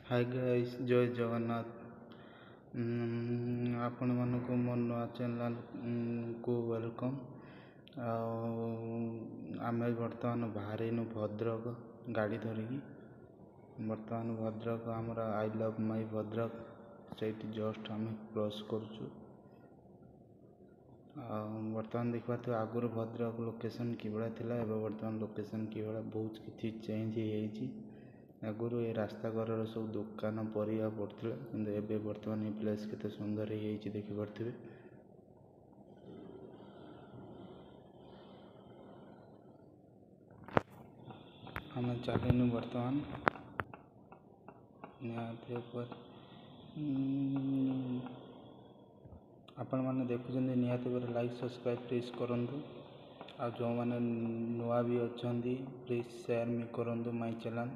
Hi guys, जय जगन्नाथ। आपण मानक मो नुआ चैनल को वेलकम। आमे बर्तमान बाहर भद्रक गाड़ी धरिकी बर्तमान भद्रक आमर आई लव माई भद्रक से जस्ट आम क्रॉस करुचु। बर्तमान देखा आगुरी भद्रक लोकेशन कि थिला, एवं बर्तमान लोकेशन कि बहुत किसी चेंज हो। आगुरी ये रास्ता घर सब दुकान परिया पड़ता कि एवं बर्तमान ये प्लेस केते सुंदर हो देखिपे। आम चलनु बर्तमान निहाती आपण मैंने देखुं निहाती लाइक सब्सक्राइब प्लीज करूँ। आ जो मैंने नुआ भी अच्छा प्लीज शेयर मी करूँ माई चैनल।